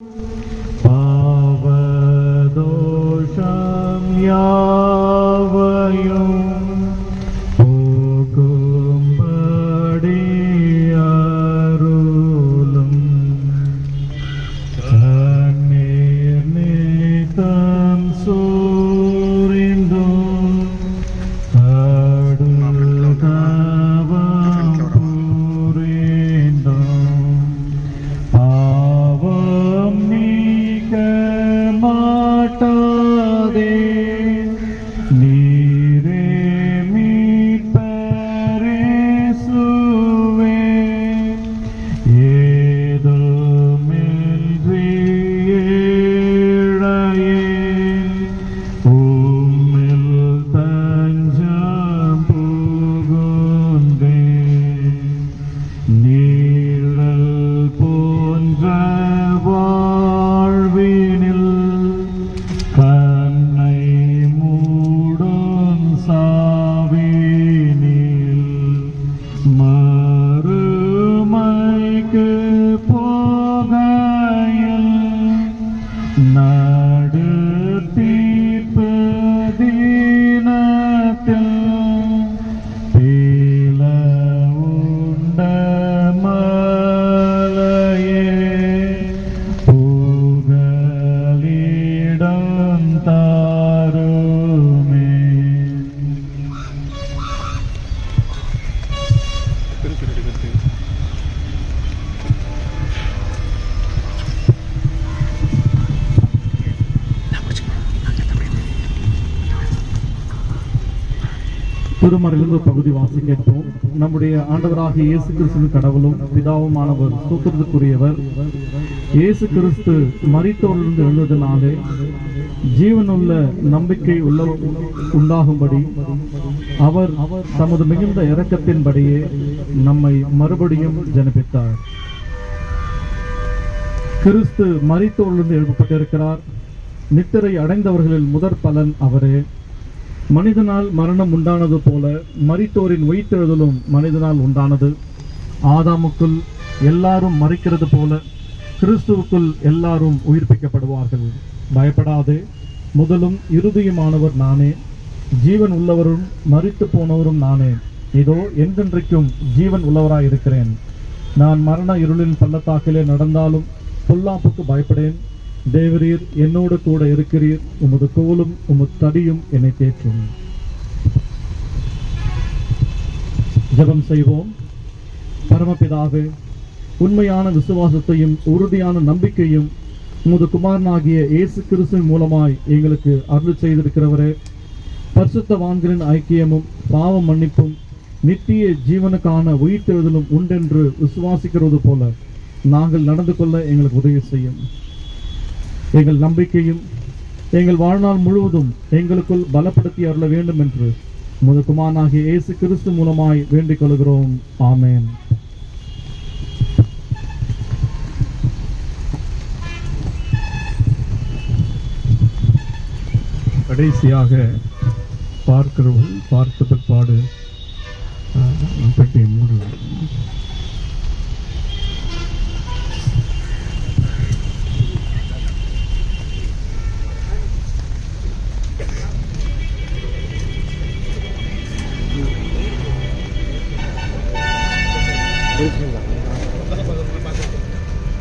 பாவதோஷம் யாவையும் போக்கும்படி அருளும். கண்ணீர் நீத்தம் சூரிந்தும் கடுதவம் புரிந்தும் பாவம் நீக்க மாட்டாதே. நீரே மீட்பரேசுவே, ஏதுமின்றி ஏழையேன் உம்மில் தஞ்சம் புகுந்தேன். நீழல் போன்ற வாழ்வினில் கண்ணை மூடும் சாவினில் மறுமைக்கு போகையில் நடு தீர்ப்பு தீனத்தில் பீல உண்ட மலையே புகலிடம் தாருமே. திருமறையிலிருந்து பகுதி வாசி கேட்போம். நம்முடைய ஆண்டவராகிய இயேசு கிறிஸ்துவின் கடவுளும் பிதாவுமானவர் ஸ்தோத்திரத்துக்குரியவர். இயேசு கிறிஸ்து மரித்தோரிலிருந்து எழுந்ததினாலே ஜீவனுள்ள நம்பிக்கை உண்டாகும்படி அவர் தமது மிகுந்த இரக்கத்தின்படியே நம்மை மறுபடியும் ஜனிப்பித்தார். கிறிஸ்து மரித்தோரிலிருந்து எழுப்பப்பட்டிருக்கிறார். நித்திரை அடைந்தவர்களில் முதற் பலன் அவரே. மனிதனால் மரணம் உண்டானது போல மரித்தோரின் உயிர்த்தெழுதலும் மனிதனால் உண்டானது. ஆதாமுக்குள் எல்லாரும் மரிக்கிறது போல கிறிஸ்துவுக்குள் எல்லாரும் உயிர்ப்பிக்கப்படுவார்கள். பயப்படாதே, முதலும் இறுதியுமானவர் நானே, ஜீவன் உள்ளவரும் மரித்து போனவரும் நானே. இதோ என்றென்றைக்கும் ஜீவன் உள்ளவராயிருக்கிறேன். நான் மரண இருளின் பள்ளத்தாக்கிலே நடந்தாலும் பொல்லாப்புக்கு பயப்படேன். தேவரீர் என்னோடு கூட இருக்கிறீர். உமது கோலும் உமது தடியும் என்னை தேற்றும். ஜெபம் செய்வோம். பரமபிதாவே, உண்மையான விசுவாசத்தையும் உறுதியான நம்பிக்கையும் உமது குமாரனாகிய இயேசு கிறிஸ்துவின் மூலமாய் எங்களுக்கு அருள் செய்திருக்கிறவரே, பரிசுத்தவான்களின் ஐக்கியமும் பாவ மன்னிப்பும் நித்திய ஜீவனுக்கான உயிர்த்தெழுதலும் உண்டென்று விசுவாசிக்கிறது போல நாங்கள் நடந்து கொள்ள எங்களுக்கு உதவி செய்யும். எங்கள் நம்பிக்கையும் எங்கள் வாழ்நாள் முழுவதும் எங்களுக்குள் பலப்படுத்தி அருள வேண்டும் என்று உமது குமாரனாகிய இயேசு கிறிஸ்து மூலமாய் வேண்டிக் கொள்கிறோம். ஆமென். கடைசியாக பார்க்கிறவர்கள் பார்த்த பிற்பாடு பெட்டியை மூடுவோம்.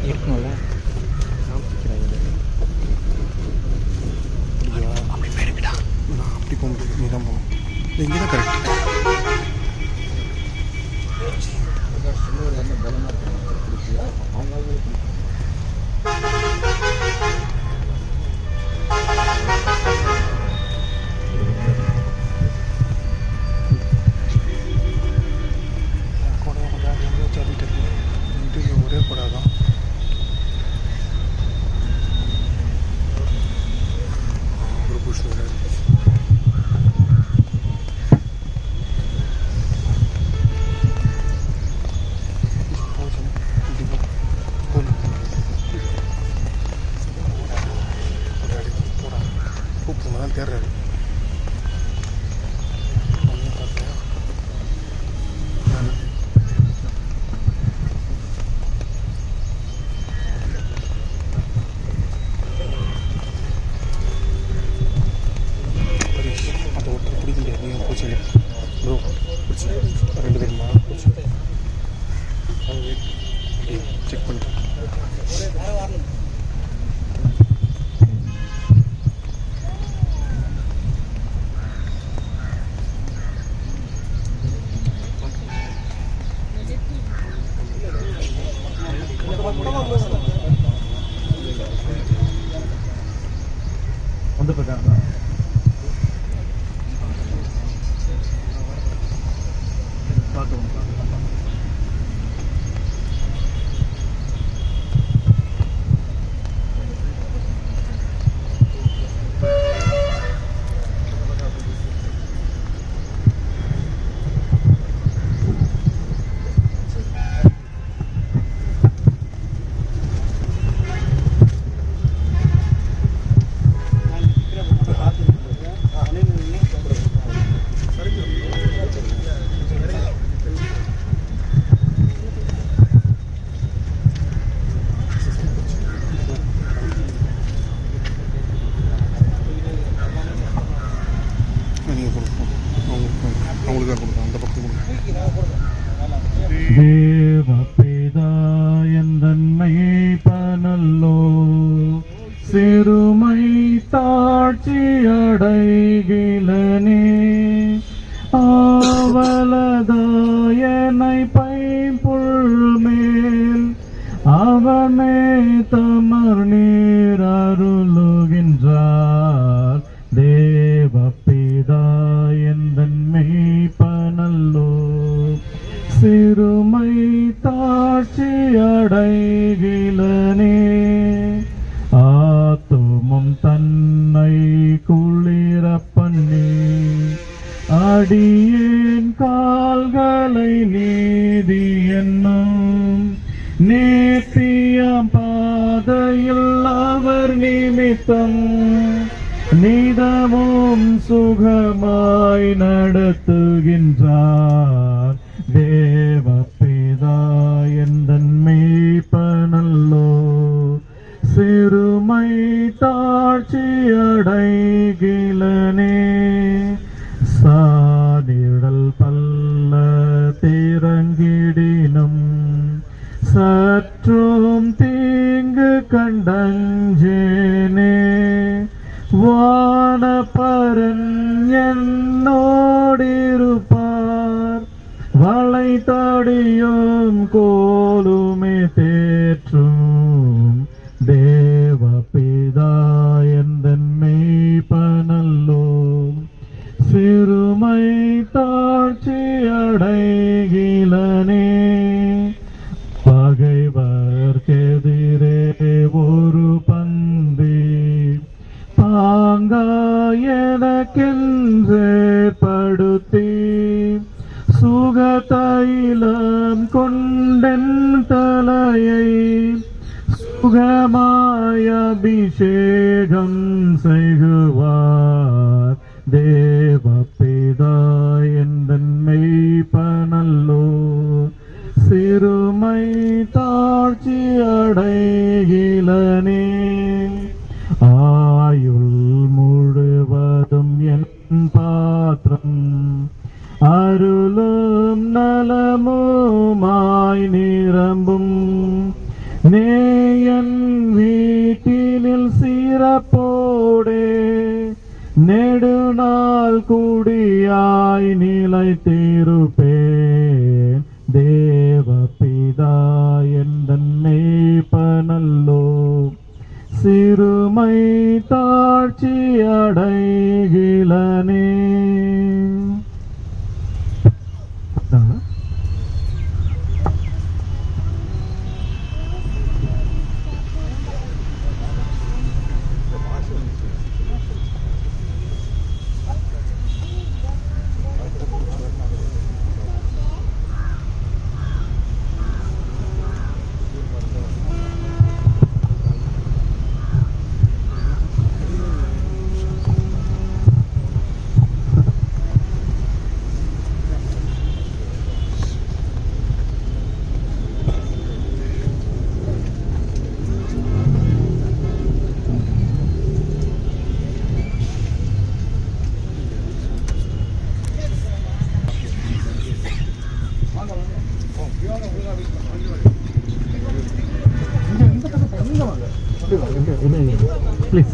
இருக்கணும்ல அப்படி போயிருக்கடா. நான் அப்படி போக முடியாது, நீ தான் போகணும். இங்கே தான் கரெக்ட். ஒரே கூடாதான் ஒரு புஷ் கூப்பிட்டு தான் தேர்றாரு. வந்துட்டு இருக்காங்க. தேவபிதா எந்தன்மை பனல்லோ சிறுமை தாட்சி அடைகிலனே ஆவலதாயனை பைம்புள்மேல் அவனே தமர் நீர் அருளுகின்றார். தேவபிதா எந்தன்மை பனல்லோ சிறுமை தாட்சி அடைகிலனே ஆத்துமம் தன்னை குளிர பண்ணி அடியேன் கால்களை நீதி என்னும் நேர்த்தியம் பாதையில் அவர் நிமித்தம் நிதமும் சுகமாய் நடத்துகின்றார். தேவபிதா எந்தன்மை பனல்லோ சிறுமை தாட்சி அடைகிலனே சாதிடல் பல்ல திறங்கிடினும் சற்றும் தீங்கு கண்டஞ்சேனே வானபரன் என்னோடிருப்பார் வளைத்தடியும் கோலுமே தேற்றும். தேவபிதா எந்தன்மை பனல்லோ சிறுமை தாட்சி அடைகிலனே பகைவர்க்கெதிரே ஒரு பந்தி பாங்காயனக்கென்றே படுத்தி சுகதைலம் கொண்டன் தலையை சுகமாய் அபிஷேகம் செய்குவார். தேவபிதா எந்தன்மை பனல்லோ சிறுமை தாட்சி அடைகிலனே ஆயுள் முழுவதும் என் பாத்திரம் அருளும் நலமுமாய் நிரம்பும். நேயன் வீட்டினில் சிறப்போடே நெடுநாள் கூடியாய் நிலைத்திருப்பேன். தேவபிதா எந்தன்மை பனல்லோ சிறுமை தாட்சி அடைகிலனே please.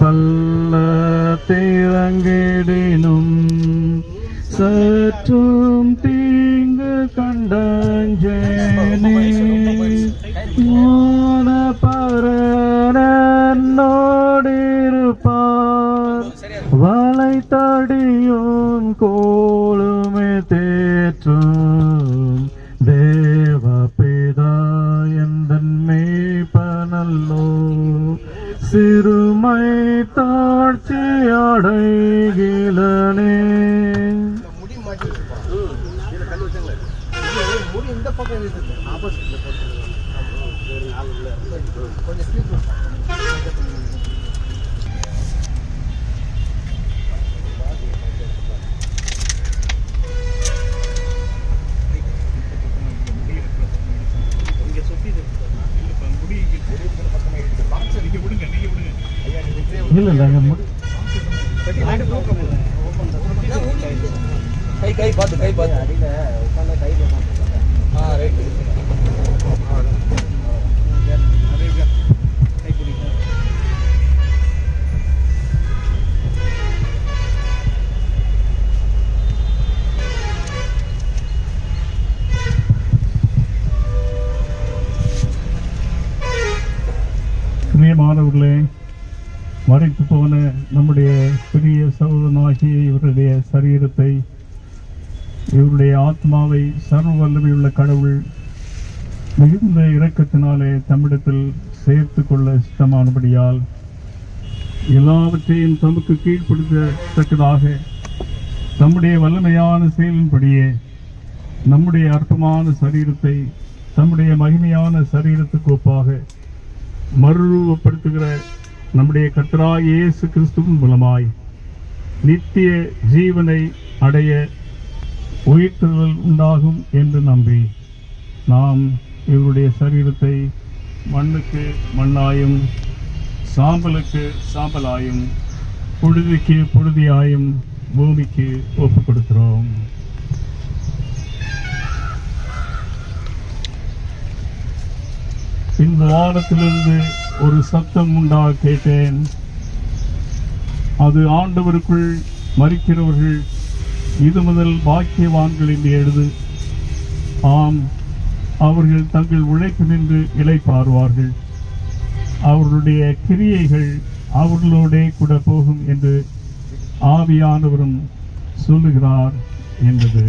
பல்ல திறங்கிடினும் சற்றும் தீங்கு கண்டஞ்சேனே பரனோடிருப்பார் வலை தடியும் கோளுமே தேற்றும் தேவபிதா எந்தன் மேய்ப்பனல்லோ சிறுமை தாழ்ச்சி அடைகிலனே. இல்ல கை பார்த்து அடியில உட்காந்து கை ரைட் கை பிடிக்க பிரியமானவர்களே, மறைத்து போன நம்முடைய பெரிய சகோதரனாகிய இவருடைய சரீரத்தை, இவருடைய ஆத்மாவை சர்வ வல்லமையுள்ள கடவுள் மிகுந்த இரக்கத்தினாலே தம்மிடத்தில் சேர்த்து கொள்ள சித்தமானபடியால் எல்லாவற்றையும் தமக்கு கீழ்ப்படுத்தத்தக்கதாக தம்முடைய வல்லமையான செயலின்படியே நம்முடைய அற்பமான சரீரத்தை தம்முடைய மகிமையான சரீரத்துக்கு ஒப்பாக மறுரூபப்படுத்துகிற நம்முடைய கர்த்தராகிய இயேசு கிறிஸ்துவின் மூலமாய் நித்திய ஜீவனை அடைய உயிர்த்தெழுதல் உண்டாகும் என்று நம்பி நாம் இவருடைய சரீரத்தை மண்ணுக்கு மண்ணாயும் சாம்பலுக்கு சாம்பலாயும் புழுதிக்கு புழுதியாயும் பூமிக்கு ஒப்புக் கொடுக்கிறோம். இந்த வானத்திலிருந்து ஒரு சத்தம் உண்டாக கேட்டேன். அது ஆண்டவருக்குள் மரிக்கிறவர்கள் இது முதல் பாக்கியவான்கள் என்று எழுது. ஆம், அவர்கள் தங்கள் உழைப்பு நின்று இளைப்பாறுவார்கள், அவர்களுடைய கிரியைகள் அவர்களோடே கூட போகும் என்று ஆவியானவரும் சொல்லுகிறார் என்பது.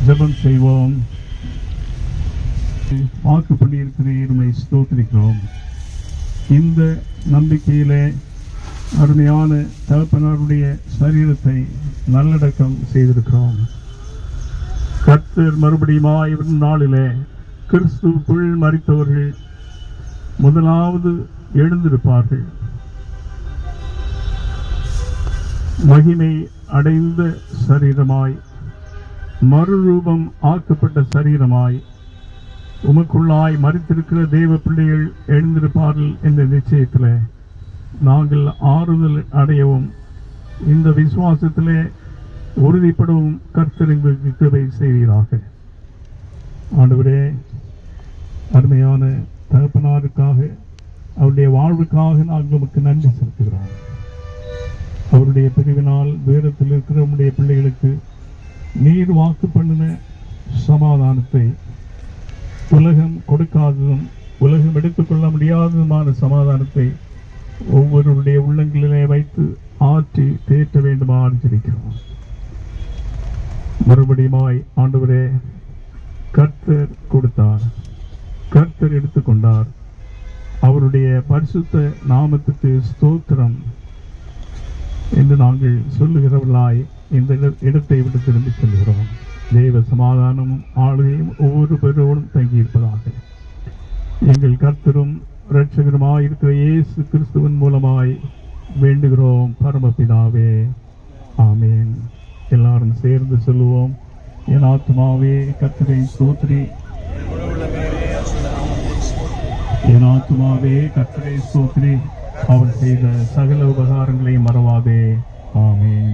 ஜெபம் செய்வோம். வாக்கு பண்ணியிருக்கிறீர், உம்மை ஸ்தோத்திரிக்கிறோம். இந்த நம்பிக்கையிலே அருமையான தகப்பனாருடைய சரீரத்தை நல்லடக்கம் செய்திருக்கிறோம். கர்த்தர் மறுபடியும் இவரின் நாளிலே கிறிஸ்துவுக்குள் மரித்தவர்கள் முதலாவது எழுந்திருப்பார்கள். மகிமை அடைந்த சரீரமாய் மறுரூபம் ஆக்கப்பட்ட சரீரமாய் உமக்குள்ளாய் மரித்திருக்கிற தேவ பிள்ளைகள் எழுந்திருப்பார்கள் என்ற நிச்சயத்திலே நாங்கள் ஆறுதல் அடையவும் இந்த விசுவாசத்திலே உறுதிப்படவும் கர்த்தர் எங்களுக்கு கிருபை செய்வீராக. ஆண்டவரே, அருமையான தகப்பனாருக்காக அவருடைய வாழ்வுக்காக நாங்கள் உமக்கு நன்றி செலுத்துகிறோம். அவருடைய பிரிவினால் வேரத்தில் இருக்கிற நம்முடைய பிள்ளைகளுக்கு நீர் வாக்கு பண்ணின சமாதானத்தை உலகம் கொடுக்காததும் உலகம் எடுத்துக்கொள்ள முடியாததுமான சமாதானத்தை ஒவ்வொருடைய உள்ளங்களிலே வைத்து ஆற்றி தேற்ற வேண்டுமாறு ஜெபிக்கிறோம். மறுபடியுமாய் ஆண்டவரே, கர்த்தர் கொடுத்தார், கர்த்தர் எடுத்துக்கொண்டார். அவருடைய பரிசுத்த நாமத்துக்கு ஸ்தோத்திரம் என்று நாங்கள் சொல்லுகிறவர்களாய் இந்த இடத்தை விட்டு திரும்பி செல்கிறோம். தேவ சமாதானமும் ஆளுகையும் ஒவ்வொரு பேரோடும் தங்கியிருப்பதாக எங்கள் கர்த்தரும் இரட்சகருமாய் இருக்கிற இயேசு கிறிஸ்துவின் மூலமாய் வேண்டுகிறோம் பரமபிதாவே, ஆமேன். எல்லாரும் சேர்ந்து சொல்லுவோம். என் ஆத்மாவே கர்த்தரை ஸ்தோத்திரி, என் ஆத்மாவே கர்த்தரை ஸ்தோத்திரி, அவர் செய்த சகல உபகாரங்களை மறவாதே. ஆமேன்.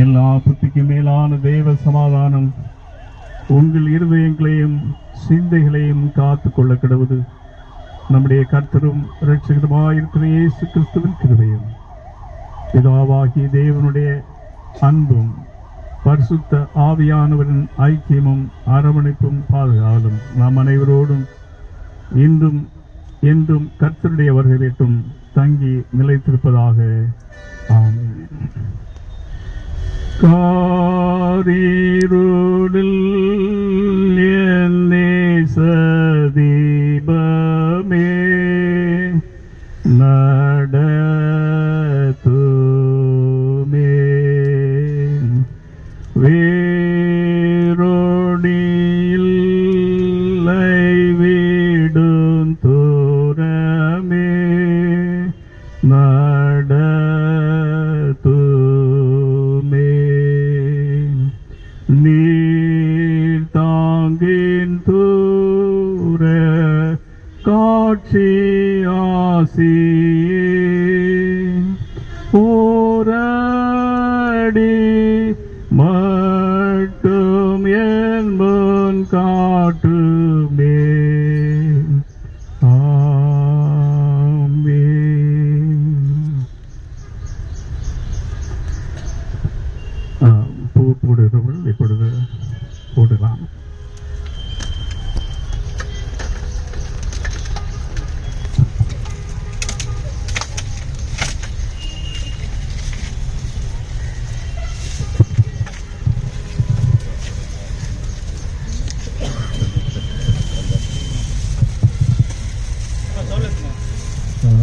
எல்லா புத்திக்கு மேலான தேவ சமாதானம் உங்கள் இருதயங்களையும் சிந்தைகளையும் காத்து கொள்ள கிடவது நம்முடைய கர்த்தரும் இரட்சகருமாயிருக்கிற இயேசு கிறிஸ்துவின் கிருபையும் பிதாவாகிய தேவனுடைய அன்பும் பரிசுத்த ஆவியானவரின் ஐக்கியமும் அரவணைப்பும் பாதுகாவலும் நாம் அனைவரோடும் இன்றும் என்றும் கர்த்தருடைய வருகையிலும் தங்கி நிலைத்திருப்பதாக ஆமென். காரிருளில் என் நேச தீபமே நடத்துமே வேரோடியில்லை விடும் தூரமே நடத்துமே நீர் தாங்கின் தூர காட்சி ஆசியே போராடி மட்டும் என் முன் காட்டுமே. பூ போடுகிறவர்கள் இப்பொழுது போடலாம்.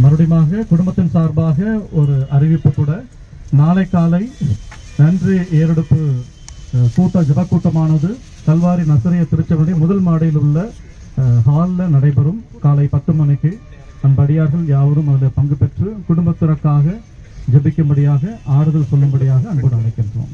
மறுபடியும் குடும்பத்தின் சார்பாக ஒரு அறிவிப்பு கூட, நாளை காலை நன்றி ஏறெடுப்பு ஜப கூட்டமானது கல்வாரி நசரிய திருச்சபை முதல் மாடியில் உள்ள ஹாலில் நடைபெறும். காலை 10 மணிக்கு அன்படியார்கள் யாவரும் அதில் பங்கு பெற்று குடும்பத்தினருக்காக ஜெபிக்கும்படியாக ஆறுதல் சொல்லும்படியாக அன்போடு அழைக்கின்றோம்.